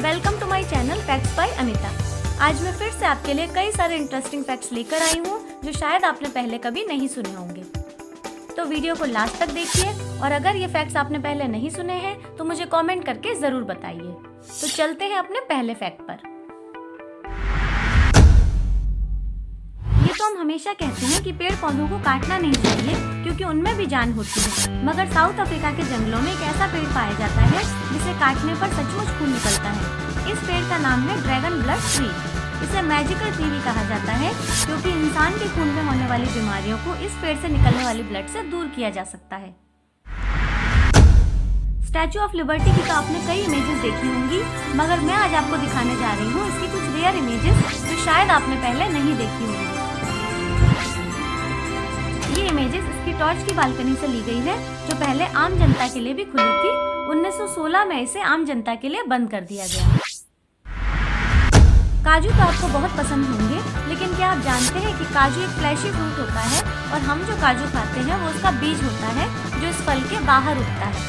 Welcome to my channel facts by Amita. आज मैं फिर से आपके लिए कई सारे इंटरेस्टिंग फैक्ट्स लेकर आई हूँ जो शायद आपने पहले कभी नहीं सुने होंगे। तो वीडियो को लास्ट तक देखिए और अगर ये फैक्ट्स आपने पहले नहीं सुने हैं तो मुझे कमेंट करके जरूर बताइए। तो चलते हैं अपने पहले फैक्ट पर। ये तो हम हमेशा कहते हैं कि पेड़ पौधों को काटना नहीं चाहिए क्योंकि उनमें भी जान होती है, मगर साउथ अफ्रीका के जंगलों में एक ऐसा पेड़ पाया जाता है जिसे काटने पर सचमुच खून निकलता है। इस पेड़ का नाम है ड्रैगन ब्लड ट्री। इसे मैजिकल ट्री भी कहा जाता है क्योंकि इंसान के खून में होने वाली बीमारियों को इस पेड़ से निकलने वाली ब्लड से दूर किया जा सकता है। स्टैचू ऑफ लिबर्टी की तो आपने कई इमेजेस देखी होंगी, मगर मैं आज आपको दिखाने जा रही हूँ इसकी कुछ रेयर इमेजेस जो शायद आपने पहले नहीं देखी होंगी। ये इमेजेस इसकी टॉर्च की बालकनी से ली गई है जो पहले आम जनता के लिए भी खुली थी। 1916 में इसे आम जनता के लिए बंद कर दिया गया। काजू तो आपको बहुत पसंद होंगे, लेकिन क्या आप जानते हैं कि काजू एक फ्लैशी फ्रूट होता है और हम जो काजू खाते हैं वो उसका बीज होता है जो इस फल के बाहर उगता है।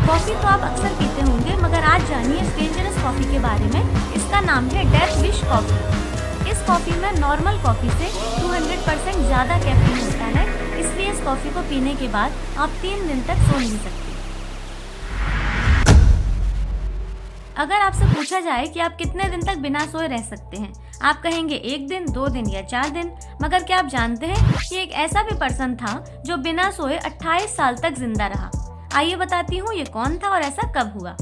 कॉफी तो आप अक्सर पीते होंगे, मगर आज जानिए इस डेंजरस कॉफी के बारे में। इसका नाम है डेथ विश कॉफी। इस कॉफी में नॉर्मल कॉफी से 200% ज्यादा कैफीन होता है, इसलिए इस कॉफी को पीने के बाद आप 3 दिन तक सो नहीं सकते। अगर आपसे पूछा जाए कि आप कितने दिन तक बिना सोए रह सकते हैं, आप कहेंगे 1 दिन, 2 दिन या 4 दिन। मगर क्या आप जानते हैं कि एक ऐसा भी पर्सन था जो बिना सोए 28 साल तक जिंदा रहा। आइए बताती हूँ ये कौन था और ऐसा कब हुआ।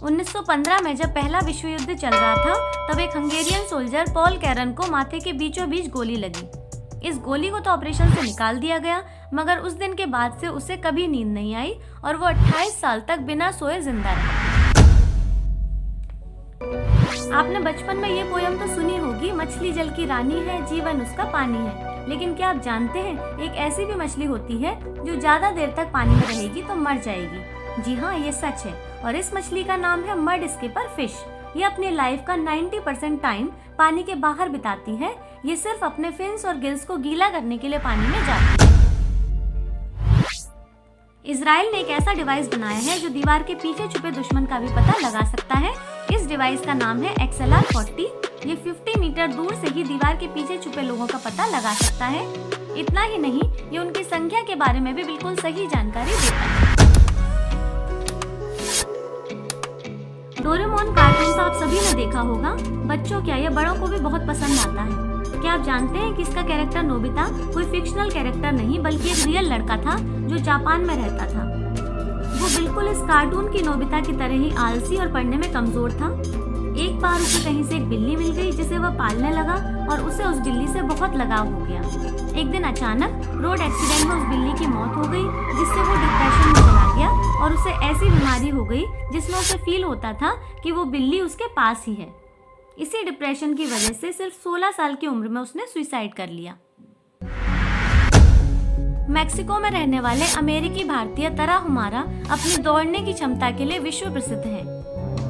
1915 में जब पहला विश्व युद्ध चल रहा था तब एक हंगेरियन सोल्जर पॉल कैरन को माथे के बीचों बीच गोली लगी। इस गोली को तो ऑपरेशन से निकाल दिया गया, मगर उस दिन के बाद से उसे कभी नींद नहीं आई और वो 28 साल तक बिना सोए जिंदा रहा। आपने बचपन में ये पोयम तो सुनी होगी, मछली जल की रानी है, जीवन उसका पानी है। लेकिन क्या आप जानते हैं एक ऐसी भी मछली होती है जो ज्यादा देर तक पानी में रहेगी तो मर जाएगी। जी हाँ, ये सच है और इस मछली का नाम है मड स्किपर फिश। ये अपनी लाइफ का 90% टाइम पानी के बाहर बिताती है। ये सिर्फ अपने फिन्स और गिल्स को गीला करने के लिए पानी में जाती है। इजराइल ने एक ऐसा डिवाइस बनाया है जो दीवार के पीछे छुपे दुश्मन का भी पता लगा सकता है। इस डिवाइस का नाम है XLR-40। ये 50 मीटर दूर से ही दीवार के पीछे छुपे लोगों का पता लगा सकता है। इतना ही नहीं, ये उनकी संख्या के बारे में भी बिल्कुल सही जानकारी देता है। डोरेमोन कार्टून तो आप सभी ने देखा होगा। बच्चों क्या, ये बड़ों को भी बहुत पसंद आता है। क्या आप जानते हैं कि इसका कैरेक्टर नोबिता कोई फिक्शनल कैरेक्टर नहीं बल्कि एक रियल लड़का था जो जापान में रहता था। वो बिल्कुल इस कार्टून की नोबिता की तरह ही आलसी और पढ़ने में कमजोर था। एक बार उसे कहीं से एक बिल्ली मिल गई जिसे वह पालने लगा और उसे उस बिल्ली से बहुत लगाव हो गया। एक दिन अचानक रोड एक्सीडेंट में उस बिल्ली की मौत हो गई, जिससे वो डिप्रेशन में चला गया और उसे ऐसी बीमारी हो गई जिसमें उसे फील होता था कि वो बिल्ली उसके पास ही है। इसी डिप्रेशन की वजह से सिर्फ 16 साल की उम्र में उसने सुसाइड कर लिया। मेक्सिको में रहने वाले अमेरिकी भारतीय तराहुमारा अपनी दौड़ने की क्षमता के लिए विश्व प्रसिद्ध हैं।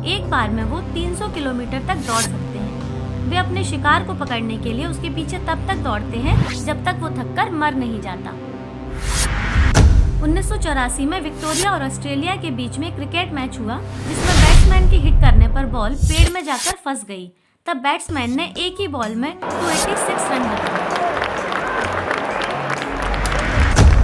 एक बार में वो 300 किलोमीटर तक दौड़ सकते हैं। वे अपने शिकार को पकड़ने के लिए उसके पीछे तब तक दौड़ते हैं जब तक वो थककर मर नहीं जाता। 1984 में विक्टोरिया और ऑस्ट्रेलिया के बीच में क्रिकेट मैच हुआ जिसमें बैट्समैन की हिट करने पर बॉल पेड़ में जाकर फंस गई। तब बैट्समैन ने एक ही बॉल में 286 रन बनाए।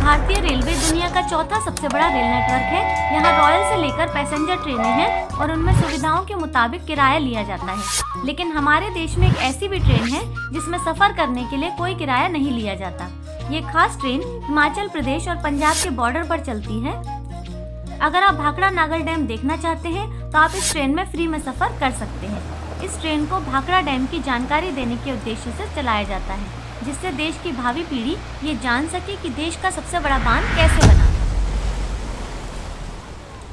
भारतीय रेलवे दुनिया का चौथा सबसे बड़ा रेल नेटवर्क है। यहाँ रॉयल से लेकर पैसेंजर ट्रेनें हैं और उनमें सुविधाओं के मुताबिक किराया लिया जाता है। लेकिन हमारे देश में एक ऐसी भी ट्रेन है जिसमें सफर करने के लिए कोई किराया नहीं लिया जाता। ये खास ट्रेन हिमाचल प्रदेश और पंजाब के बॉर्डर पर चलती है। अगर आप भाखड़ा नागल डैम देखना चाहते हैं तो आप इस ट्रेन में फ्री में सफर कर सकते हैं। इस ट्रेन को भाखड़ा डैम की जानकारी देने के उद्देश्य से चलाया जाता है, जिससे देश की भावी पीढ़ी ये जान सके कि देश का सबसे बड़ा बांध कैसे बना।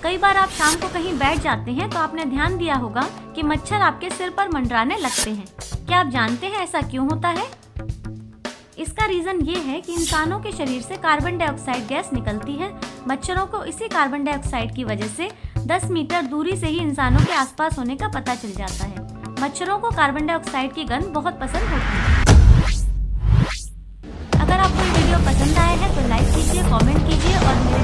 कई बार आप शाम को कहीं बैठ जाते हैं तो आपने ध्यान दिया होगा कि मच्छर आपके सिर पर मंडराने लगते हैं। क्या आप जानते हैं ऐसा क्यों होता है? इसका रीजन ये है कि इंसानों के शरीर से कार्बन डाइऑक्साइड गैस निकलती है। मच्छरों को इसी कार्बन डाइऑक्साइड की वजह से 10 मीटर दूरी से ही इंसानों के आसपास होने का पता चल जाता है। मच्छरों को कार्बन डाइऑक्साइड की गंध बहुत पसंद होती है। अगर आपको ये वीडियो पसंद आया है तो लाइक कीजिए, कमेंट कीजिए और मेरे